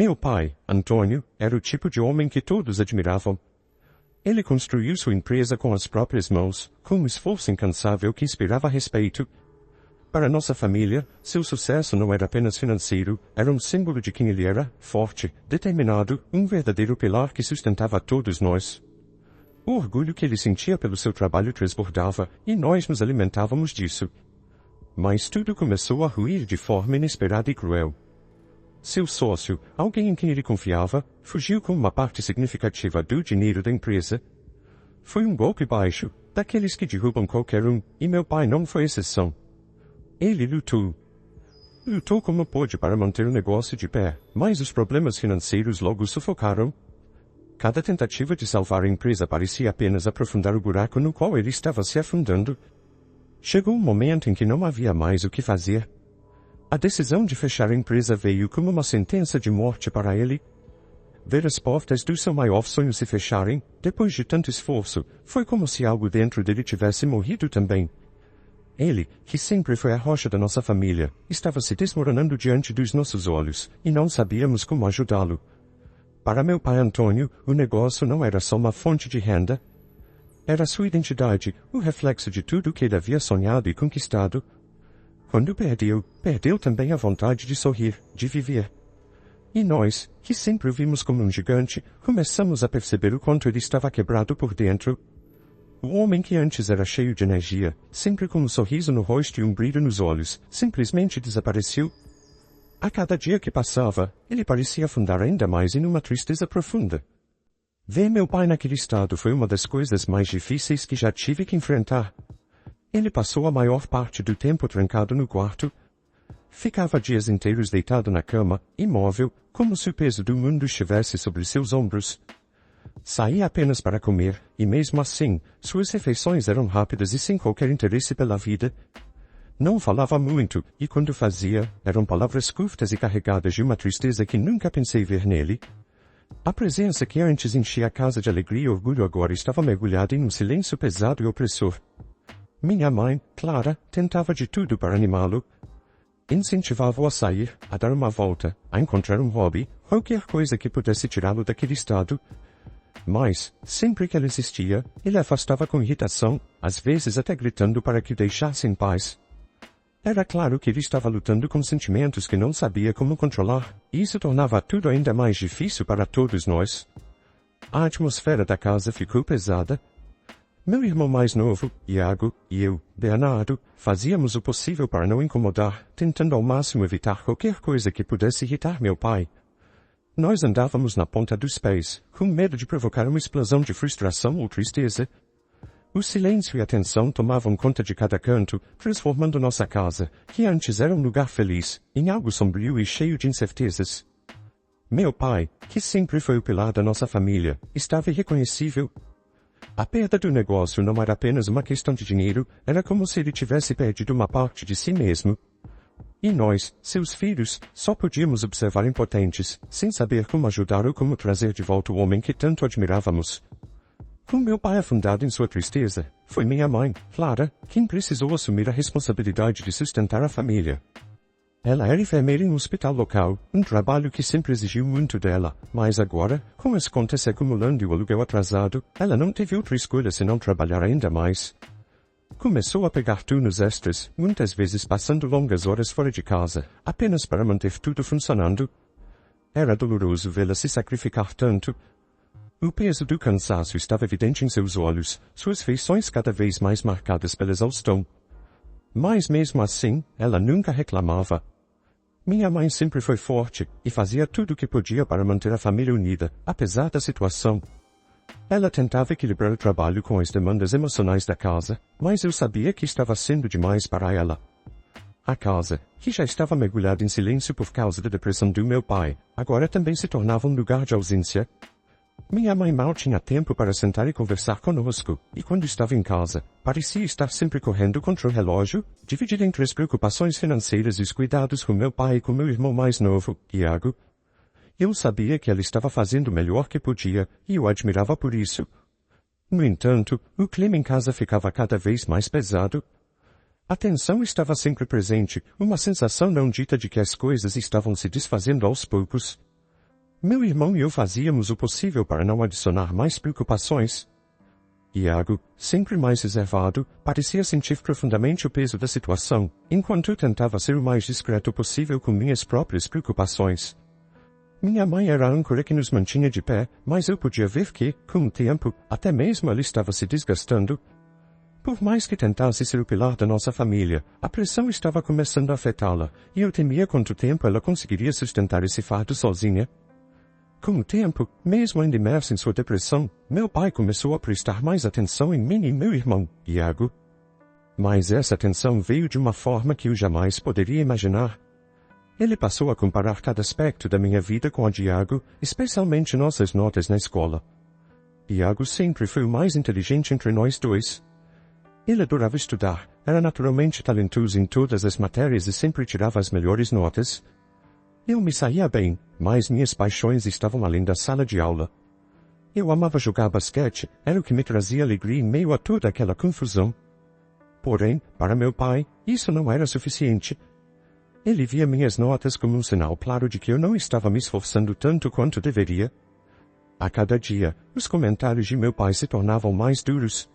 Meu pai, Antônio, era o tipo de homem que todos admiravam. Ele construiu sua empresa com as próprias mãos, com um esforço incansável que inspirava respeito. Para nossa família, seu sucesso não era apenas financeiro, era um símbolo de quem ele era, forte, determinado, um verdadeiro pilar que sustentava todos nós. O orgulho que ele sentia pelo seu trabalho transbordava, e nós nos alimentávamos disso. Mas tudo começou a ruir de forma inesperada e cruel. Seu sócio, alguém em quem ele confiava, fugiu com uma parte significativa do dinheiro da empresa. Foi um golpe baixo, daqueles que derrubam qualquer um, e meu pai não foi exceção. Ele lutou. Lutou como pôde para manter o negócio de pé, mas os problemas financeiros logo o sufocaram. Cada tentativa de salvar a empresa parecia apenas aprofundar o buraco no qual ele estava se afundando. Chegou um momento em que não havia mais o que fazer. A decisão de fechar a empresa veio como uma sentença de morte para ele. Ver as portas do seu maior sonho se fecharem, depois de tanto esforço, foi como se algo dentro dele tivesse morrido também. Ele, que sempre foi a rocha da nossa família, estava se desmoronando diante dos nossos olhos, e não sabíamos como ajudá-lo. Para meu pai Antônio, o negócio não era só uma fonte de renda. Era sua identidade, o reflexo de tudo o que ele havia sonhado e conquistado. Quando perdeu também a vontade de sorrir, de viver. E nós, que sempre o vimos como um gigante, começamos a perceber o quanto ele estava quebrado por dentro. O homem que antes era cheio de energia, sempre com um sorriso no rosto e um brilho nos olhos, simplesmente desapareceu. A cada dia que passava, ele parecia afundar ainda mais em uma tristeza profunda. Ver meu pai naquele estado foi uma das coisas mais difíceis que já tive que enfrentar. Ele passou a maior parte do tempo trancado no quarto. Ficava dias inteiros deitado na cama, imóvel, como se o peso do mundo estivesse sobre seus ombros. Saía apenas para comer, e mesmo assim, suas refeições eram rápidas e sem qualquer interesse pela vida. Não falava muito, e quando fazia, eram palavras curtas e carregadas de uma tristeza que nunca pensei ver nele. A presença que antes enchia a casa de alegria e orgulho agora estava mergulhada em um silêncio pesado e opressor. Minha mãe, Clara, tentava de tudo para animá-lo. Incentivava-o a sair, a dar uma volta, a encontrar um hobby, qualquer coisa que pudesse tirá-lo daquele estado. Mas, sempre que ela insistia, ele afastava com irritação, às vezes até gritando para que o deixasse em paz. Era claro que ele estava lutando com sentimentos que não sabia como controlar, e isso tornava tudo ainda mais difícil para todos nós. A atmosfera da casa ficou pesada. Meu irmão mais novo, Iago, e eu, Bernardo, fazíamos o possível para não incomodar, tentando ao máximo evitar qualquer coisa que pudesse irritar meu pai. Nós andávamos na ponta dos pés, com medo de provocar uma explosão de frustração ou tristeza. O silêncio e a tensão tomavam conta de cada canto, transformando nossa casa, que antes era um lugar feliz, em algo sombrio e cheio de incertezas. Meu pai, que sempre foi o pilar da nossa família, estava irreconhecível. A perda do negócio não era apenas uma questão de dinheiro, era como se ele tivesse perdido uma parte de si mesmo. E nós, seus filhos, só podíamos observar impotentes, sem saber como ajudar ou como trazer de volta o homem que tanto admirávamos. Com meu pai afundado em sua tristeza, foi minha mãe, Clara, quem precisou assumir a responsabilidade de sustentar a família. Ela era enfermeira em um hospital local, um trabalho que sempre exigiu muito dela, mas agora, com as contas se acumulando e o aluguel atrasado, ela não teve outra escolha senão trabalhar ainda mais. Começou a pegar turnos extras, muitas vezes passando longas horas fora de casa, apenas para manter tudo funcionando. Era doloroso vê-la se sacrificar tanto. O peso do cansaço estava evidente em seus olhos, suas feições cada vez mais marcadas pela exaustão. Mas mesmo assim, ela nunca reclamava. Minha mãe sempre foi forte, e fazia tudo o que podia para manter a família unida, apesar da situação. Ela tentava equilibrar o trabalho com as demandas emocionais da casa, mas eu sabia que estava sendo demais para ela. A casa, que já estava mergulhada em silêncio por causa da depressão do meu pai, agora também se tornava um lugar de ausência. Minha mãe mal tinha tempo para sentar e conversar conosco, e quando estava em casa, parecia estar sempre correndo contra o relógio, dividida entre as preocupações financeiras e os cuidados com meu pai e com meu irmão mais novo, Iago. Eu sabia que ela estava fazendo o melhor que podia, e eu admirava por isso. No entanto, o clima em casa ficava cada vez mais pesado. A tensão estava sempre presente, uma sensação não dita de que as coisas estavam se desfazendo aos poucos. Meu irmão e eu fazíamos o possível para não adicionar mais preocupações. Iago, sempre mais reservado, parecia sentir profundamente o peso da situação, enquanto eu tentava ser o mais discreto possível com minhas próprias preocupações. Minha mãe era a âncora que nos mantinha de pé, mas eu podia ver que, com o tempo, até mesmo ela estava se desgastando. Por mais que tentasse ser o pilar da nossa família, a pressão estava começando a afetá-la, e eu temia quanto tempo ela conseguiria sustentar esse fardo sozinha. Com o tempo, mesmo ainda imerso em sua depressão, meu pai começou a prestar mais atenção em mim e meu irmão, Iago. Mas essa atenção veio de uma forma que eu jamais poderia imaginar. Ele passou a comparar cada aspecto da minha vida com a de Iago, especialmente nossas notas na escola. Iago sempre foi o mais inteligente entre nós dois. Ele adorava estudar, era naturalmente talentoso em todas as matérias e sempre tirava as melhores notas. Eu me saía bem, mas minhas paixões estavam além da sala de aula. Eu amava jogar basquete, era o que me trazia alegria em meio a toda aquela confusão. Porém, para meu pai, isso não era suficiente. Ele via minhas notas como um sinal claro de que eu não estava me esforçando tanto quanto deveria. A cada dia, os comentários de meu pai se tornavam mais duros.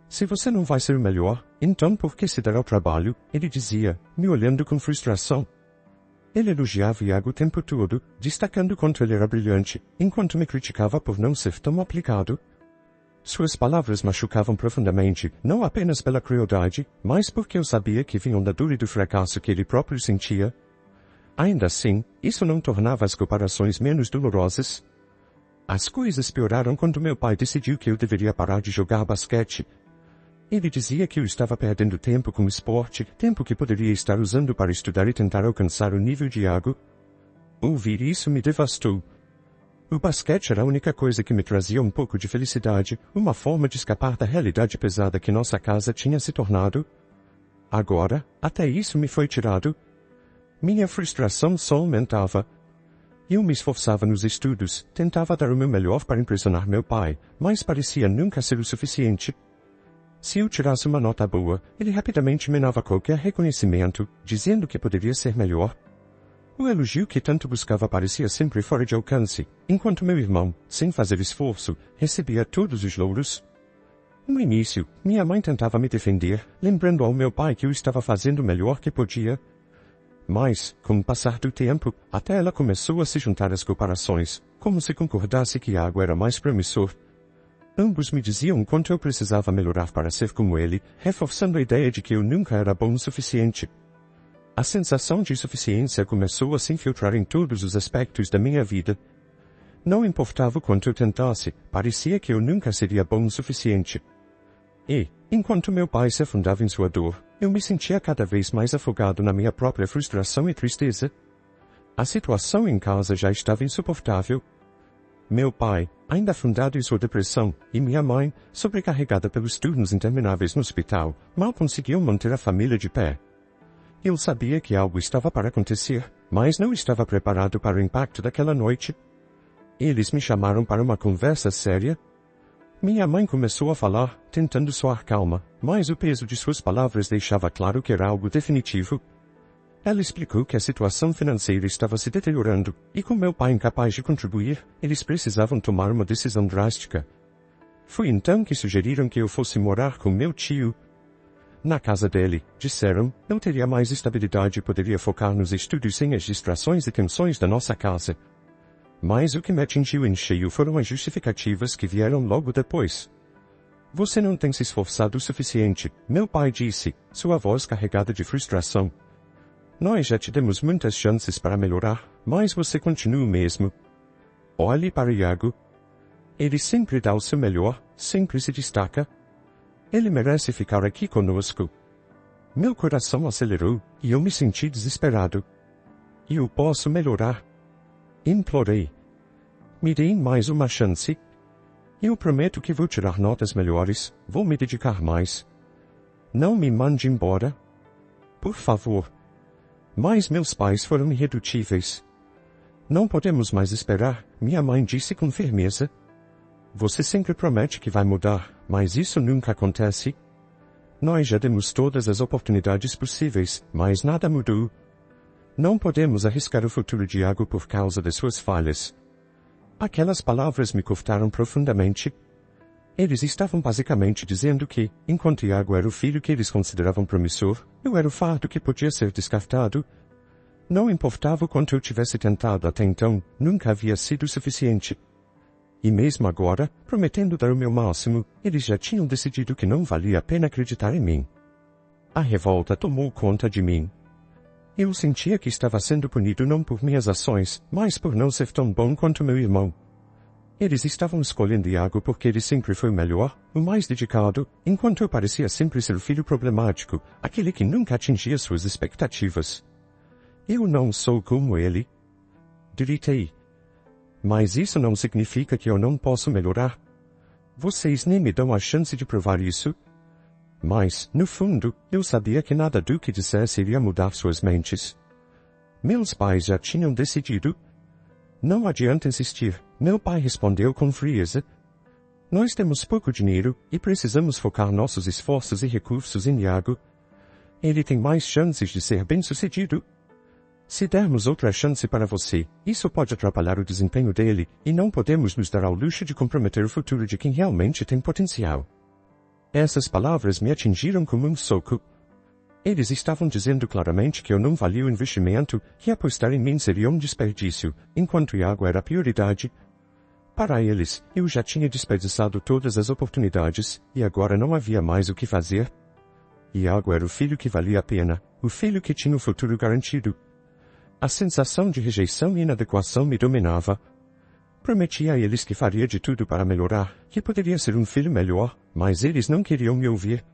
Se você não vai ser o melhor, então por que se dar ao trabalho? Ele dizia, me olhando com frustração. Ele elogiava Iago o tempo todo, destacando quanto ele era brilhante, enquanto me criticava por não ser tão aplicado. Suas palavras machucavam profundamente, não apenas pela crueldade, mas porque eu sabia que vinham da dor e do fracasso que ele próprio sentia. Ainda assim, isso não tornava as comparações menos dolorosas. As coisas pioraram quando meu pai decidiu que eu deveria parar de jogar basquete. Ele dizia que eu estava perdendo tempo com o esporte, tempo que poderia estar usando para estudar e tentar alcançar o nível de Iago. Ouvir isso me devastou. O basquete era a única coisa que me trazia um pouco de felicidade, uma forma de escapar da realidade pesada que nossa casa tinha se tornado. Agora, até isso me foi tirado. Minha frustração só aumentava. Eu me esforçava nos estudos, tentava dar o meu melhor para impressionar meu pai, mas parecia nunca ser o suficiente. Se eu tirasse uma nota boa, ele rapidamente minava qualquer reconhecimento, dizendo que poderia ser melhor. O elogio que tanto buscava parecia sempre fora de alcance, enquanto meu irmão, sem fazer esforço, recebia todos os louros. No início, minha mãe tentava me defender, lembrando ao meu pai que eu estava fazendo o melhor que podia. Mas, com o passar do tempo, até ela começou a se juntar às comparações, como se concordasse que Iago era mais promissor. Ambos me diziam quanto eu precisava melhorar para ser como ele, reforçando a ideia de que eu nunca era bom o suficiente. A sensação de insuficiência começou a se infiltrar em todos os aspectos da minha vida. Não importava o quanto eu tentasse, parecia que eu nunca seria bom o suficiente. E, enquanto meu pai se afundava em sua dor, eu me sentia cada vez mais afogado na minha própria frustração e tristeza. A situação em casa já estava insuportável. Meu pai, ainda afundado em sua depressão, e minha mãe, sobrecarregada pelos turnos intermináveis no hospital, mal conseguiam manter a família de pé. Eu sabia que algo estava para acontecer, mas não estava preparado para o impacto daquela noite. Eles me chamaram para uma conversa séria. Minha mãe começou a falar, tentando soar calma, mas o peso de suas palavras deixava claro que era algo definitivo. Ela explicou que a situação financeira estava se deteriorando, e com meu pai incapaz de contribuir, eles precisavam tomar uma decisão drástica. Foi então que sugeriram que eu fosse morar com meu tio. Na casa dele, disseram, eu teria mais estabilidade e poderia focar nos estudos sem as distrações e tensões da nossa casa. Mas o que me atingiu em cheio foram as justificativas que vieram logo depois. Você não tem se esforçado o suficiente, meu pai disse, sua voz carregada de frustração. Nós já te demos muitas chances para melhorar, mas você continua o mesmo. Olhe para Iago. Ele sempre dá o seu melhor, sempre se destaca. Ele merece ficar aqui conosco. Meu coração acelerou, e eu me senti desesperado. Eu posso melhorar. Implorei. Me deem mais uma chance. Eu prometo que vou tirar notas melhores, vou me dedicar mais. Não me mande embora. Por favor. Mas meus pais foram irredutíveis. Não podemos mais esperar, minha mãe disse com firmeza. Você sempre promete que vai mudar, mas isso nunca acontece. Nós já demos todas as oportunidades possíveis, mas nada mudou. Não podemos arriscar o futuro de Iago por causa de suas falhas. Aquelas palavras me cortaram profundamente. Eles estavam basicamente dizendo que, enquanto Iago era o filho que eles consideravam promissor, eu era o fardo que podia ser descartado. Não importava o quanto eu tivesse tentado até então, nunca havia sido suficiente. E mesmo agora, prometendo dar o meu máximo, eles já tinham decidido que não valia a pena acreditar em mim. A revolta tomou conta de mim. Eu sentia que estava sendo punido não por minhas ações, mas por não ser tão bom quanto meu irmão. Eles estavam escolhendo Iago porque ele sempre foi o melhor, o mais dedicado, enquanto eu parecia sempre ser o filho problemático, aquele que nunca atingia suas expectativas. Eu não sou como ele. Gritei. Mas isso não significa que eu não posso melhorar. Vocês nem me dão a chance de provar isso. Mas, no fundo, eu sabia que nada do que dissesse iria mudar suas mentes. Meus pais já tinham decidido. Não adianta insistir, meu pai respondeu com frieza. Nós temos pouco dinheiro e precisamos focar nossos esforços e recursos em Iago. Ele tem mais chances de ser bem-sucedido. Se dermos outra chance para você, isso pode atrapalhar o desempenho dele, e não podemos nos dar ao luxo de comprometer o futuro de quem realmente tem potencial. Essas palavras me atingiram como um soco. Eles estavam dizendo claramente que eu não valia o investimento, que apostar em mim seria um desperdício, enquanto Iago era a prioridade. Para eles, eu já tinha desperdiçado todas as oportunidades, e agora não havia mais o que fazer. Iago era o filho que valia a pena, o filho que tinha o futuro garantido. A sensação de rejeição e inadequação me dominava. Prometi a eles que faria de tudo para melhorar, que poderia ser um filho melhor, mas eles não queriam me ouvir.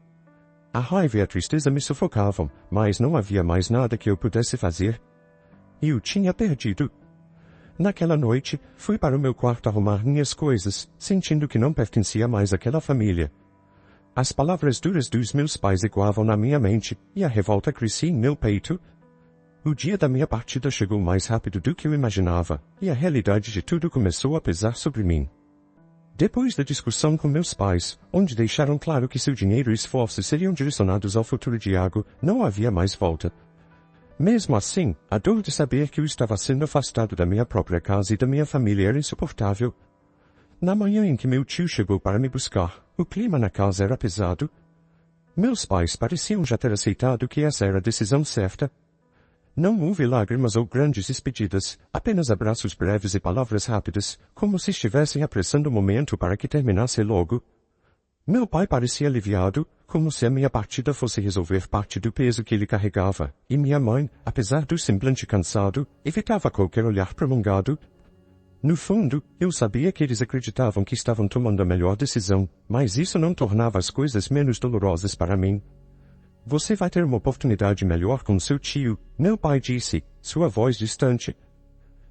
A raiva e a tristeza me sufocavam, mas não havia mais nada que eu pudesse fazer. Eu tinha perdido. Naquela noite, fui para o meu quarto arrumar minhas coisas, sentindo que não pertencia mais àquela família. As palavras duras dos meus pais ecoavam na minha mente, e a revolta crescia em meu peito. O dia da minha partida chegou mais rápido do que eu imaginava, e a realidade de tudo começou a pesar sobre mim. Depois da discussão com meus pais, onde deixaram claro que seu dinheiro e esforços seriam direcionados ao futuro de Iago, não havia mais volta. Mesmo assim, a dor de saber que eu estava sendo afastado da minha própria casa e da minha família era insuportável. Na manhã em que meu tio chegou para me buscar, o clima na casa era pesado. Meus pais pareciam já ter aceitado que essa era a decisão certa. Não houve lágrimas ou grandes despedidas, apenas abraços breves e palavras rápidas, como se estivessem apressando o momento para que terminasse logo. Meu pai parecia aliviado, como se a minha partida fosse resolver parte do peso que ele carregava, e minha mãe, apesar do semblante cansado, evitava qualquer olhar prolongado. No fundo, eu sabia que eles acreditavam que estavam tomando a melhor decisão, mas isso não tornava as coisas menos dolorosas para mim. Você vai ter uma oportunidade melhor com seu tio, meu pai disse, sua voz distante.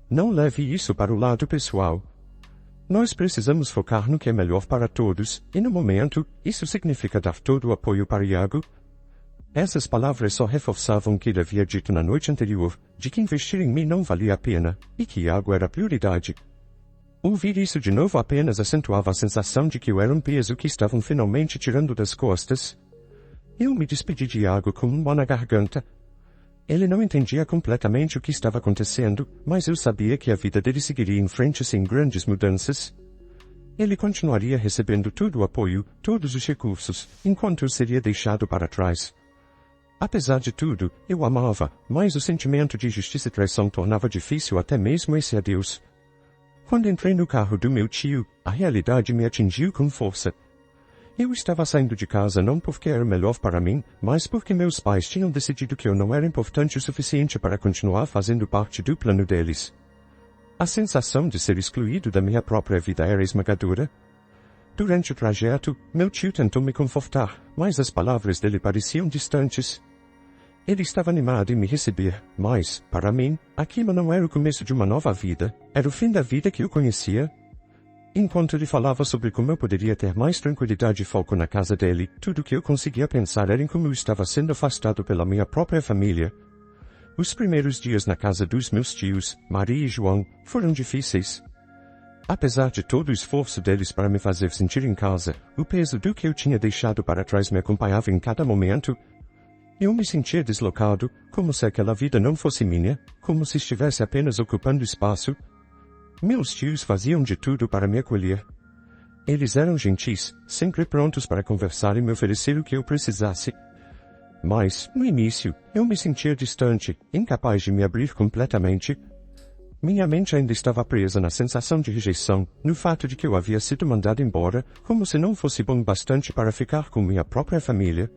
Não leve isso para o lado pessoal. Nós precisamos focar no que é melhor para todos, e no momento, isso significa dar todo o apoio para Iago. Essas palavras só reforçavam o que ele havia dito na noite anterior, de que investir em mim não valia a pena, e que Iago era a prioridade. Ouvir isso de novo apenas acentuava a sensação de que eu era um peso que estavam finalmente tirando das costas. Eu me despedi de Iago com um nó na garganta. Ele não entendia completamente o que estava acontecendo, mas eu sabia que a vida dele seguiria em frente sem grandes mudanças. Ele continuaria recebendo todo o apoio, todos os recursos, enquanto eu seria deixado para trás. Apesar de tudo, eu o amava, mas o sentimento de injustiça e traição tornava difícil até mesmo esse adeus. Quando entrei no carro do meu tio, a realidade me atingiu com força. Eu estava saindo de casa não porque era melhor para mim, mas porque meus pais tinham decidido que eu não era importante o suficiente para continuar fazendo parte do plano deles. A sensação de ser excluído da minha própria vida era esmagadora. Durante o trajeto, meu tio tentou me confortar, mas as palavras dele pareciam distantes. Ele estava animado em me receber, mas, para mim, aquilo não era o começo de uma nova vida, era o fim da vida que eu conhecia. Enquanto ele falava sobre como eu poderia ter mais tranquilidade e foco na casa dele, tudo o que eu conseguia pensar era em como eu estava sendo afastado pela minha própria família. Os primeiros dias na casa dos meus tios, Maria e João, foram difíceis. Apesar de todo o esforço deles para me fazer sentir em casa, o peso do que eu tinha deixado para trás me acompanhava em cada momento. Eu me sentia deslocado, como se aquela vida não fosse minha, como se estivesse apenas ocupando espaço. Meus tios faziam de tudo para me acolher. Eles eram gentis, sempre prontos para conversar e me oferecer o que eu precisasse. Mas, no início, eu me sentia distante, incapaz de me abrir completamente. Minha mente ainda estava presa na sensação de rejeição, no fato de que eu havia sido mandado embora, como se não fosse bom bastante para ficar com minha própria família.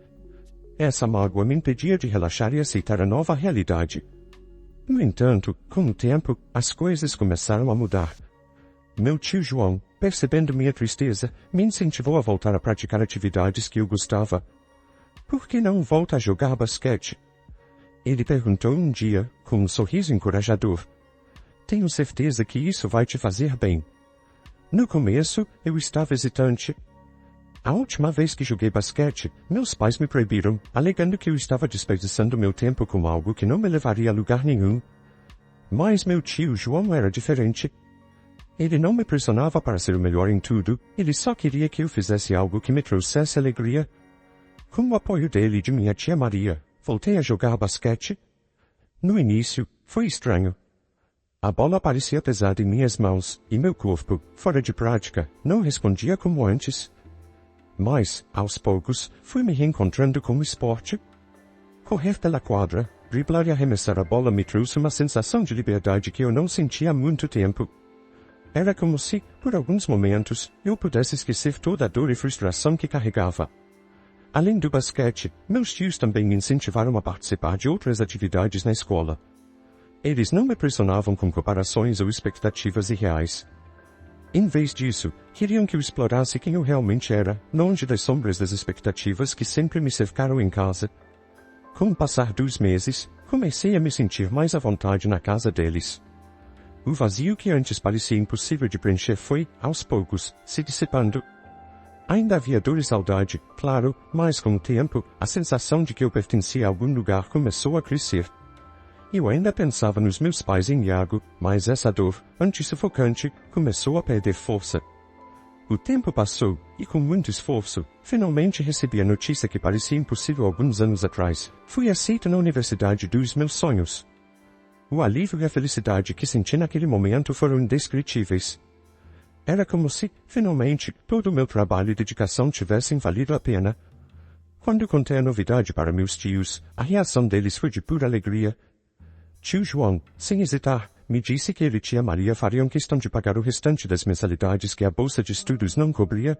Essa mágoa me impedia de relaxar e aceitar a nova realidade. No entanto, com o tempo, as coisas começaram a mudar. Meu tio João, percebendo minha tristeza, me incentivou a voltar a praticar atividades que eu gostava. Por que não volta a jogar basquete? Ele perguntou um dia, com um sorriso encorajador. Tenho certeza que isso vai te fazer bem. No começo, eu estava hesitante. A última vez que joguei basquete, meus pais me proibiram, alegando que eu estava desperdiçando meu tempo com algo que não me levaria a lugar nenhum. Mas meu tio João era diferente. Ele não me pressionava para ser o melhor em tudo, ele só queria que eu fizesse algo que me trouxesse alegria. Com o apoio dele e de minha tia Maria, voltei a jogar basquete. No início, foi estranho. A bola parecia pesada em minhas mãos, e meu corpo, fora de prática, não respondia como antes. Mas, aos poucos, fui me reencontrando com o esporte. Correr pela quadra, driblar e arremessar a bola me trouxe uma sensação de liberdade que eu não sentia há muito tempo. Era como se, por alguns momentos, eu pudesse esquecer toda a dor e frustração que carregava. Além do basquete, meus tios também me incentivaram a participar de outras atividades na escola. Eles não me pressionavam com comparações ou expectativas irreais. Em vez disso, queriam que eu explorasse quem eu realmente era, longe das sombras das expectativas que sempre me cercaram em casa. Com o passar dos meses, comecei a me sentir mais à vontade na casa deles. O vazio que antes parecia impossível de preencher foi, aos poucos, se dissipando. Ainda havia dor e saudade, claro, mas com o tempo, a sensação de que eu pertencia a algum lugar começou a crescer. Eu ainda pensava nos meus pais em Iago, mas essa dor, antes sufocante, começou a perder força. O tempo passou, e com muito esforço, finalmente recebi a notícia que parecia impossível alguns anos atrás. Fui aceito na universidade dos meus sonhos. O alívio e a felicidade que senti naquele momento foram indescritíveis. Era como se, finalmente, todo o meu trabalho e dedicação tivessem valido a pena. Quando contei a novidade para meus tios, a reação deles foi de pura alegria. Tio João, sem hesitar, me disse que ele e tia Maria fariam questão de pagar o restante das mensalidades que a bolsa de estudos não cobria.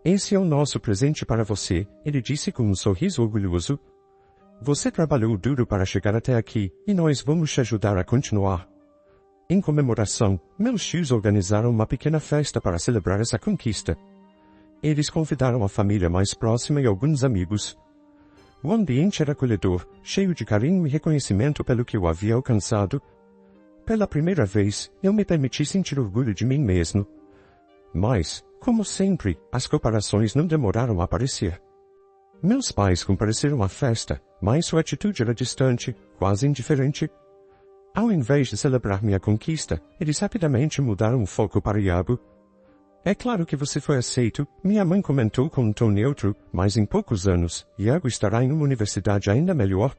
Esse é o nosso presente para você, ele disse com um sorriso orgulhoso. Você trabalhou duro para chegar até aqui, e nós vamos te ajudar a continuar. Em comemoração, meus tios organizaram uma pequena festa para celebrar essa conquista. Eles convidaram a família mais próxima e alguns amigos. O ambiente era acolhedor, cheio de carinho e reconhecimento pelo que eu havia alcançado. Pela primeira vez, eu me permiti sentir orgulho de mim mesmo. Mas, como sempre, as comparações não demoraram a aparecer. Meus pais compareceram à festa, mas sua atitude era distante, quase indiferente. Ao invés de celebrar minha conquista, eles rapidamente mudaram o foco para Iago. É claro que você foi aceito, minha mãe comentou com um tom neutro, mas em poucos anos, Iago estará em uma universidade ainda melhor.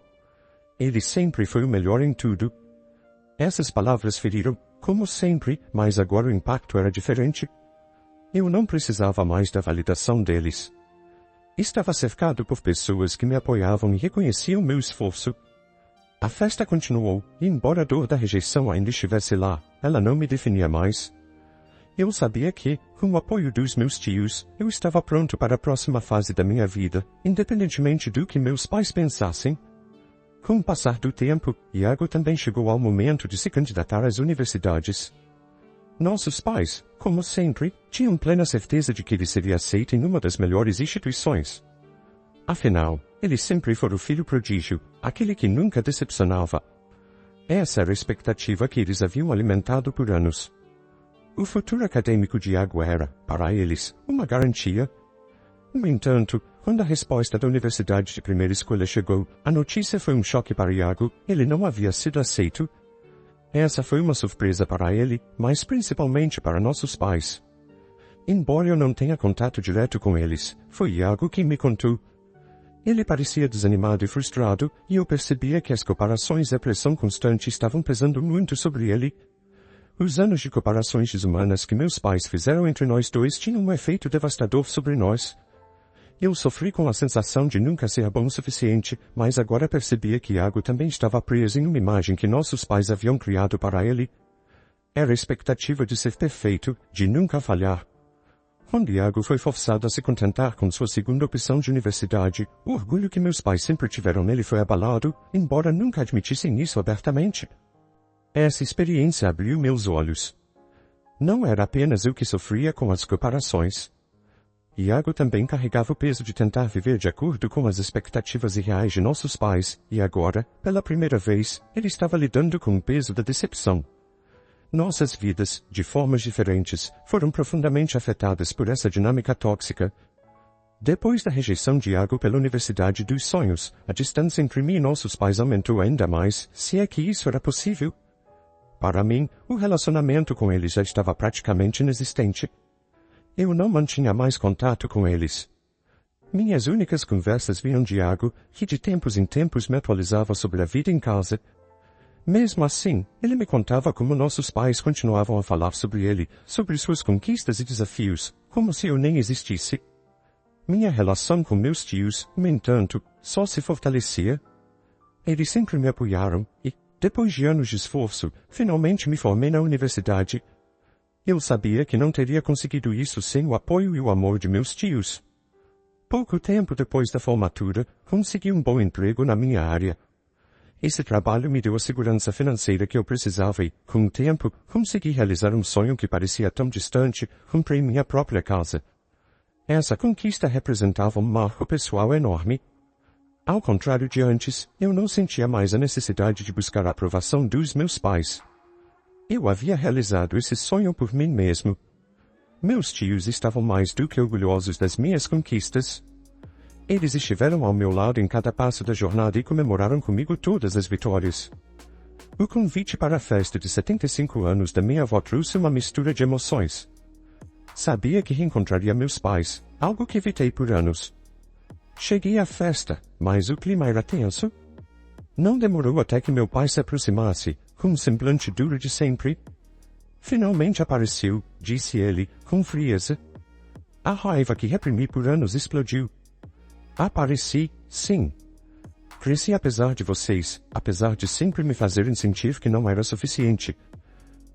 Ele sempre foi o melhor em tudo. Essas palavras feriram, como sempre, mas agora o impacto era diferente. Eu não precisava mais da validação deles. Estava cercado por pessoas que me apoiavam e reconheciam meu esforço. A festa continuou, e embora a dor da rejeição ainda estivesse lá, ela não me definia mais. Eu sabia que, com o apoio dos meus tios, eu estava pronto para a próxima fase da minha vida, independentemente do que meus pais pensassem. Com o passar do tempo, Iago também chegou ao momento de se candidatar às universidades. Nossos pais, como sempre, tinham plena certeza de que ele seria aceito em uma das melhores instituições. Afinal, ele sempre foi o filho prodígio, aquele que nunca decepcionava. Essa era a expectativa que eles haviam alimentado por anos. O futuro acadêmico de Iago era, para eles, uma garantia. No entanto, quando a resposta da universidade de primeira escolha chegou, a notícia foi um choque para Iago, ele não havia sido aceito. Essa foi uma surpresa para ele, mas principalmente para nossos pais. Embora eu não tenha contato direto com eles, foi Iago quem me contou. Ele parecia desanimado e frustrado, e eu percebia que as comparações e a pressão constante estavam pesando muito sobre ele. Os anos de comparações desumanas que meus pais fizeram entre nós dois tinham um efeito devastador sobre nós. Eu sofri com a sensação de nunca ser bom o suficiente, mas agora percebia que Iago também estava preso em uma imagem que nossos pais haviam criado para ele. Era a expectativa de ser perfeito, de nunca falhar. Quando Iago foi forçado a se contentar com sua segunda opção de universidade, o orgulho que meus pais sempre tiveram nele foi abalado, embora nunca admitissem isso abertamente. Essa experiência abriu meus olhos. Não era apenas eu que sofria com as comparações. Iago também carregava o peso de tentar viver de acordo com as expectativas irreais de nossos pais, e agora, pela primeira vez, ele estava lidando com o peso da decepção. Nossas vidas, de formas diferentes, foram profundamente afetadas por essa dinâmica tóxica. Depois da rejeição de Iago pela Universidade dos Sonhos, a distância entre mim e nossos pais aumentou ainda mais, se é que isso era possível. Para mim, o relacionamento com eles já estava praticamente inexistente. Eu não mantinha mais contato com eles. Minhas únicas conversas vinham de Iago, que de tempos em tempos me atualizava sobre a vida em casa. Mesmo assim, ele me contava como nossos pais continuavam a falar sobre ele, sobre suas conquistas e desafios, como se eu nem existisse. Minha relação com meus tios, no entanto, só se fortalecia. Eles sempre me apoiaram e, depois de anos de esforço, finalmente me formei na universidade. Eu sabia que não teria conseguido isso sem o apoio e o amor de meus tios. Pouco tempo depois da formatura, consegui um bom emprego na minha área. Esse trabalho me deu a segurança financeira que eu precisava e, com o tempo, consegui realizar um sonho que parecia tão distante, comprei minha própria casa. Essa conquista representava um marco pessoal enorme. Ao contrário de antes, eu não sentia mais a necessidade de buscar a aprovação dos meus pais. Eu havia realizado esse sonho por mim mesmo. Meus tios estavam mais do que orgulhosos das minhas conquistas. Eles estiveram ao meu lado em cada passo da jornada e comemoraram comigo todas as vitórias. O convite para a festa de 75 anos da minha avó trouxe uma mistura de emoções. Sabia que reencontraria meus pais, algo que evitei por anos. Cheguei à festa, mas o clima era tenso. Não demorou até que meu pai se aproximasse, com um semblante duro de sempre. Finalmente apareceu, disse ele, com frieza. A raiva que reprimi por anos explodiu. Apareci, sim. Cresci apesar de vocês, apesar de sempre me fazerem sentir que não era suficiente.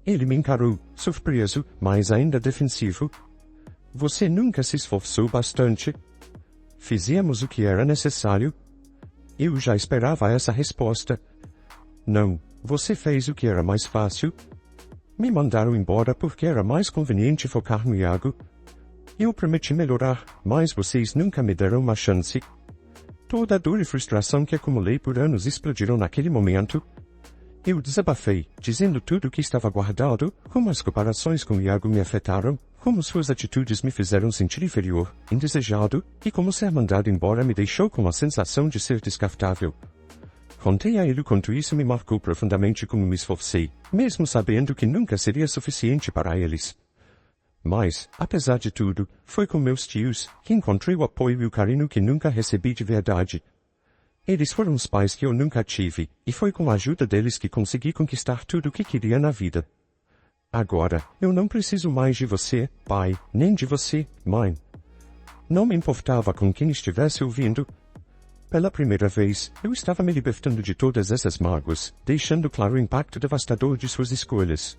Ele me encarou, surpreso, mas ainda defensivo. Você nunca se esforçou bastante. Fizemos o que era necessário. Eu já esperava essa resposta. Não, você fez o que era mais fácil. Me mandaram embora porque era mais conveniente focar no Iago. Eu prometi melhorar, mas vocês nunca me deram uma chance. Toda a dor e frustração que acumulei por anos explodiram naquele momento. Eu desabafei, dizendo tudo o que estava guardado, como as comparações com Iago me afetaram, como suas atitudes me fizeram sentir inferior, indesejado, e como ser mandado embora me deixou com a sensação de ser descartável. Contei a ele o quanto isso me marcou profundamente como me esforcei, mesmo sabendo que nunca seria suficiente para eles. Mas, apesar de tudo, foi com meus tios que encontrei o apoio e o carinho que nunca recebi de verdade. Eles foram os pais que eu nunca tive, e foi com a ajuda deles que consegui conquistar tudo o que queria na vida. Agora, eu não preciso mais de você, pai, nem de você, mãe. Não me importava com quem estivesse ouvindo. Pela primeira vez, eu estava me libertando de todas essas mágoas, deixando claro o impacto devastador de suas escolhas.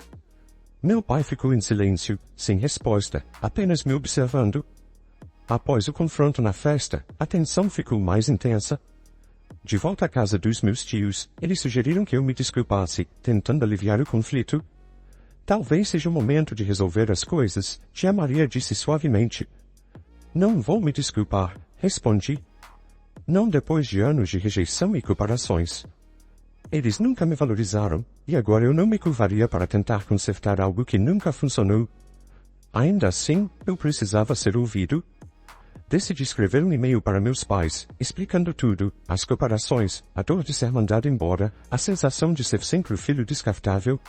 Meu pai ficou em silêncio, sem resposta, apenas me observando. Após o confronto na festa, a tensão ficou mais intensa. De volta à casa dos meus tios, eles sugeriram que eu me desculpasse, tentando aliviar o conflito. Talvez seja o momento de resolver as coisas, tia Maria disse suavemente. Não vou me desculpar, respondi. Não depois de anos de rejeição e comparações. Eles nunca me valorizaram, e agora eu não me curvaria para tentar consertar algo que nunca funcionou. Ainda assim, eu precisava ser ouvido. Decidi escrever um e-mail para meus pais, explicando tudo, as comparações, a dor de ser mandado embora, a sensação de ser sempre o filho descartável.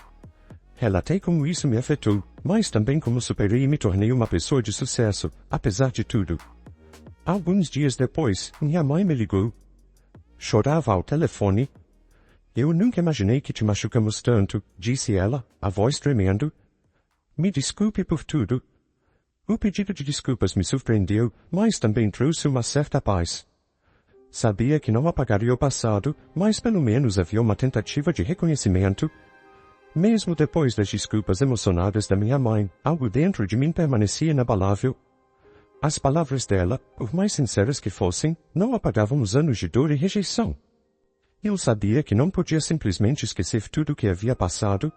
Relatei como isso me afetou, mas também como superei e me tornei uma pessoa de sucesso, apesar de tudo. Alguns dias depois, minha mãe me ligou. Chorava ao telefone. Eu nunca imaginei que te machucamos tanto, disse ela, a voz tremendo. Me desculpe por tudo. O pedido de desculpas me surpreendeu, mas também trouxe uma certa paz. Sabia que não apagaria o passado, mas pelo menos havia uma tentativa de reconhecimento. Mesmo depois das desculpas emocionadas da minha mãe, algo dentro de mim permanecia inabalável. As palavras dela, por mais sinceras que fossem, não apagavam os anos de dor e rejeição. Eu sabia que não podia simplesmente esquecer tudo o que havia passado.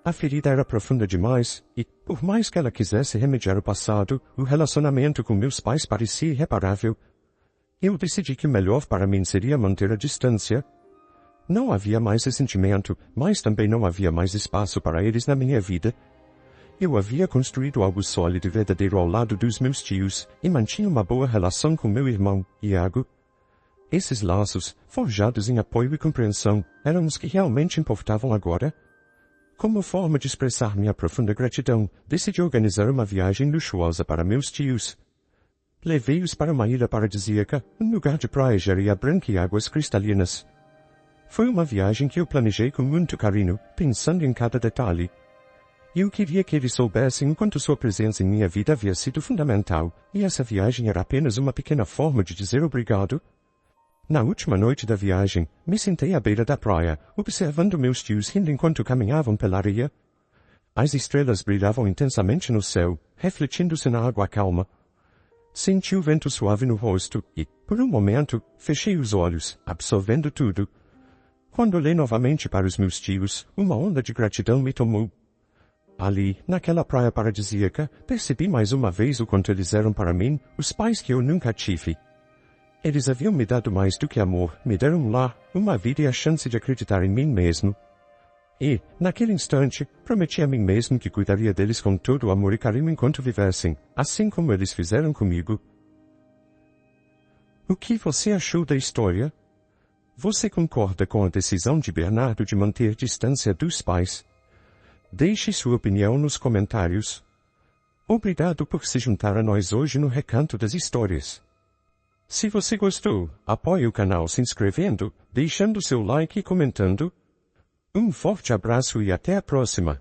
A ferida era profunda demais, e, por mais que ela quisesse remediar o passado, o relacionamento com meus pais parecia irreparável. Eu decidi que o melhor para mim seria manter a distância. Não havia mais ressentimento, mas também não havia mais espaço para eles na minha vida. Eu havia construído algo sólido e verdadeiro ao lado dos meus tios, e mantinha uma boa relação com meu irmão, Iago. Esses laços, forjados em apoio e compreensão, eram os que realmente importavam agora. Como forma de expressar minha profunda gratidão, decidi organizar uma viagem luxuosa para meus tios. Levei-os para uma ilha paradisíaca, um lugar de praia de areia branca e águas cristalinas. Foi uma viagem que eu planejei com muito carinho, pensando em cada detalhe. Eu queria que eles soubessem o quanto sua presença em minha vida havia sido fundamental, e essa viagem era apenas uma pequena forma de dizer obrigado. Na última noite da viagem, me sentei à beira da praia, observando meus tios rindo enquanto caminhavam pela areia. As estrelas brilhavam intensamente no céu, refletindo-se na água calma. Senti o vento suave no rosto e, por um momento, fechei os olhos, absorvendo tudo. Quando olhei novamente para os meus tios, uma onda de gratidão me tomou. Ali, naquela praia paradisíaca, percebi mais uma vez o quanto eles eram para mim, os pais que eu nunca tive. Eles haviam me dado mais do que amor, me deram um lar, uma vida e a chance de acreditar em mim mesmo. E, naquele instante, prometi a mim mesmo que cuidaria deles com todo o amor e carinho enquanto vivessem, assim como eles fizeram comigo. O que você achou da história? Você concorda com a decisão de Bernardo de manter distância dos pais? Deixe sua opinião nos comentários. Obrigado por se juntar a nós hoje no Recanto das Histórias. Se você gostou, apoie o canal se inscrevendo, deixando seu like e comentando. Um forte abraço e até a próxima!